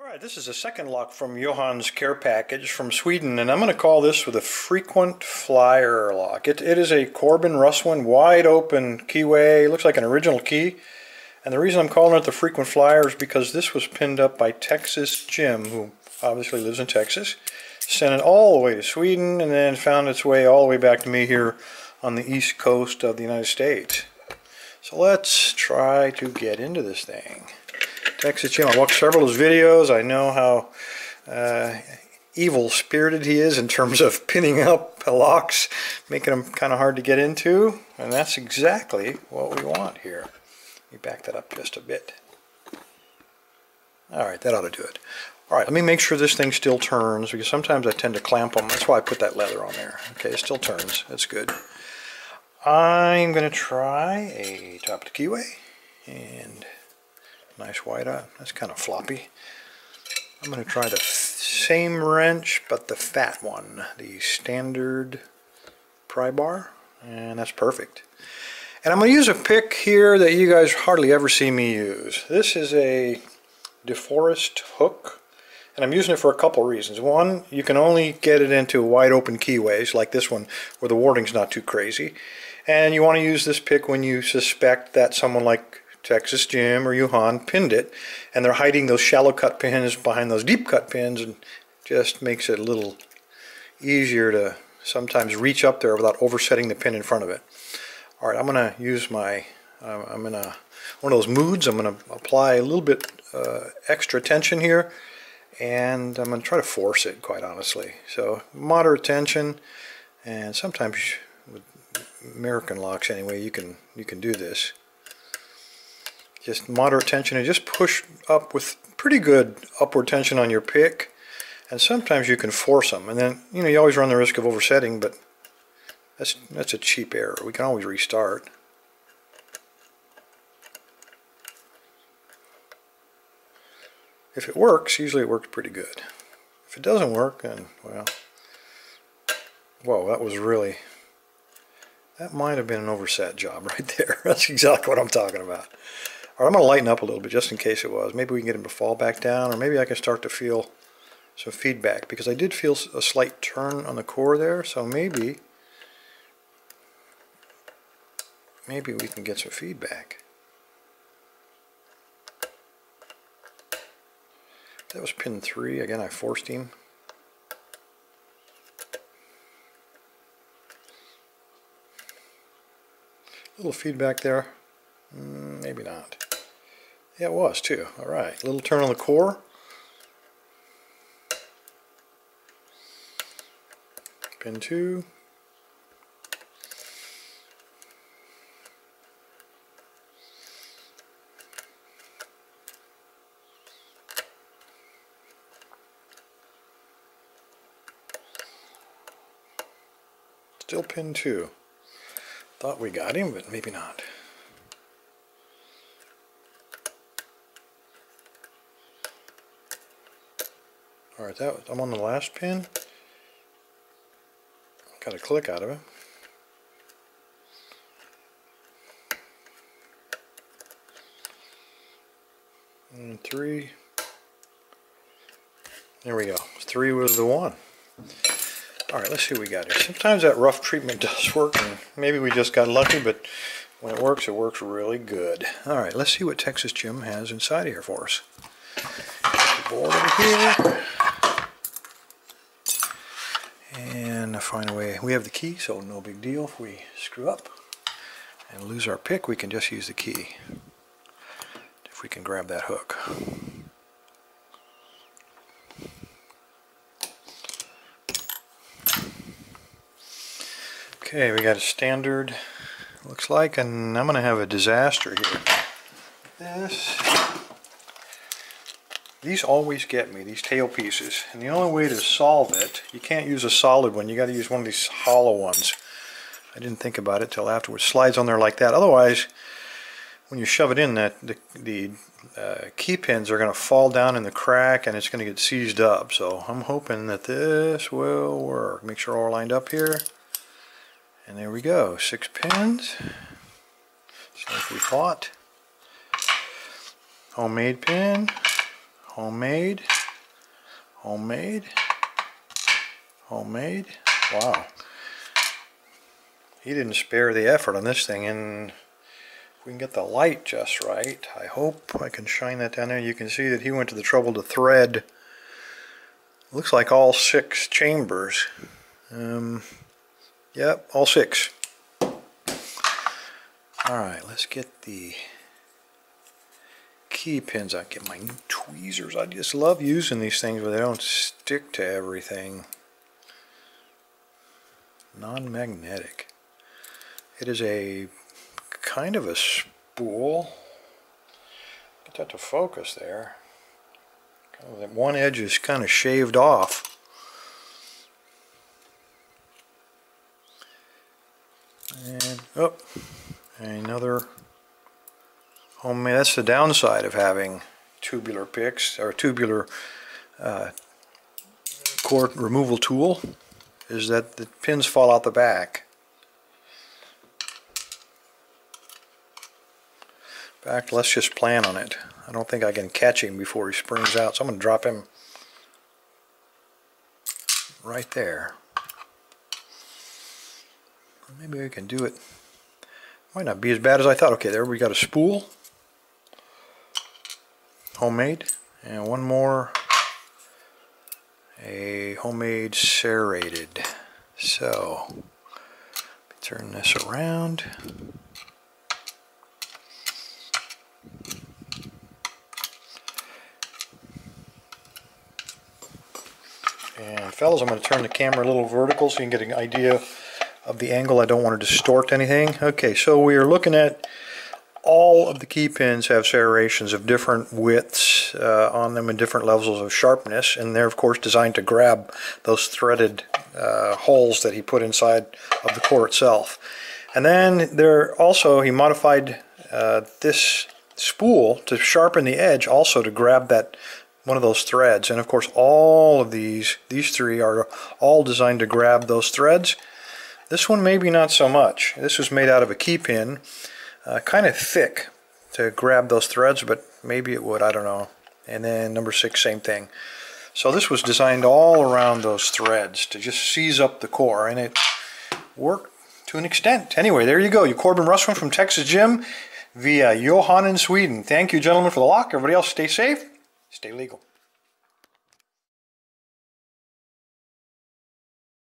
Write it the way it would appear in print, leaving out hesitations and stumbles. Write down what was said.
Alright, this is a second lock from Johan's care package from Sweden, and I'm going to call this with a frequent Flier lock. It is a Corbin Russwin wide open keyway. It looks like an original key, and the reason I'm calling it the frequent Flier is because this was pinned up by Texas Jim, who obviously lives in Texas. Sent it all the way to Sweden and then found its way all the way back to me here on the east coast of the United States. So let's try to get into this thing. Texas Jim, I watched several of his videos. I know how evil-spirited he is in terms of pinning up locks, making them kind of hard to get into, and that's exactly what we want here. Let me back that up just a bit. Alright, that ought to do it. Alright, let me make sure this thing still turns, because sometimes I tend to clamp them. That's why I put that leather on there. Okay, it still turns. That's good. I'm going to try a top of the keyway, and nice wide eye. That's kind of floppy. I'm going to try the same wrench, but the fat one, the standard pry bar, and that's perfect. And I'm going to use a pick here that you guys hardly ever see me use. This is a DeForest hook, and I'm using it for a couple reasons. One, you can only get it into wide open keyways like this one where the warding's not too crazy. And you want to use this pick when you suspect that someone like Texas Jim or Johan pinned it, and they're hiding those shallow cut pins behind those deep cut pins, and just makes it a little easier to sometimes reach up there without oversetting the pin in front of it. Alright, I'm going to use my, I'm in one of those moods. I'm going to apply a little bit extra tension here, and I'm going to try to force it, quite honestly. So moderate tension, and sometimes with American locks anyway, you can do this. Just moderate tension and just push up with pretty good upward tension on your pick, and sometimes you can force them, and then you always run the risk of oversetting, but that's a cheap error. We can always restart. If it works, usually it works pretty good. If it doesn't work, then well, whoa, that might have been an overset job right there. That's exactly what I'm talking about. All right, I'm going to lighten up a little bit just in case it was. Maybe we can get him to fall back down, or maybe I can start to feel some feedback, because I did feel a slight turn on the core there, so maybe we can get some feedback. That was pin 3. Again, I forced him. A little feedback there. Maybe not. Yeah, it was too. Alright, little turn on the core. Pin 2. Still pin 2. Thought we got him, but maybe not. Alright, I'm on the last pin. Got a click out of it. And 3. There we go. 3 was the one. Alright, let's see what we got here. Sometimes that rough treatment does work, and maybe we just got lucky, but when it works really good. Alright, let's see what Texas Jim has inside of here for us. Put the board over here. And I find a way. We have the key, so no big deal if we screw up and lose our pick. We can just use the key if we can grab that hook. Okay, we got a standard, looks like, and I'm going to have a disaster here. These always get me, these tail pieces, and the only way to solve it, you can't use a solid one, you got to use one of these hollow ones. I didn't think about it till afterwards. Slides on there like that. Otherwise, when you shove it in, the key pins are going to fall down in the crack, and it's going to get seized up. So I'm hoping that this will work. Make sure all lined up here, and there we go. 6 pins, just like we thought. Homemade pin. Homemade. Homemade. Homemade. Wow. He didn't spare the effort on this thing, and if we can get the light just right, I hope I can shine that down there. You can see that he went to the trouble to thread, looks like all 6 chambers. Yep, all 6. Alright, let's get the key pins out. Get my new tweezers. I just love using these things where they don't stick to everything. Non-magnetic. It is a kind of a spool. Get that to focus there. That one edge is kind of shaved off. And oh, another homemade. That's the downside of having tubular picks or tubular cord removal tool, is that the pins fall out the back. In fact, let's just plan on it. I don't think I can catch him before he springs out, so I'm going to drop him right there. Maybe we can do it. Might not be as bad as I thought. Okay, there we got a spool. Homemade. And one more. A homemade serrated. So, turn this around. And fellas, I'm going to turn the camera a little vertical so you can get an idea of the angle. I don't want to distort anything. Okay, so we are looking at all of the key pins have serrations of different widths on them and different levels of sharpness, and they're of course designed to grab those threaded holes that he put inside of the core itself. And then there also he modified this spool to sharpen the edge, also to grab that one of those threads. And of course all of these 3 are all designed to grab those threads. This one maybe not so much. This was made out of a key pin, kind of thick to grab those threads, but maybe it would, I don't know. And then number 6, same thing. So this was designed all around those threads to just seize up the core, and it worked to an extent. Anyway, there you go. You Corbin Russwin from Texas Jim via Johan in Sweden. Thank you, gentlemen, for the lock. Everybody else, stay safe, stay legal.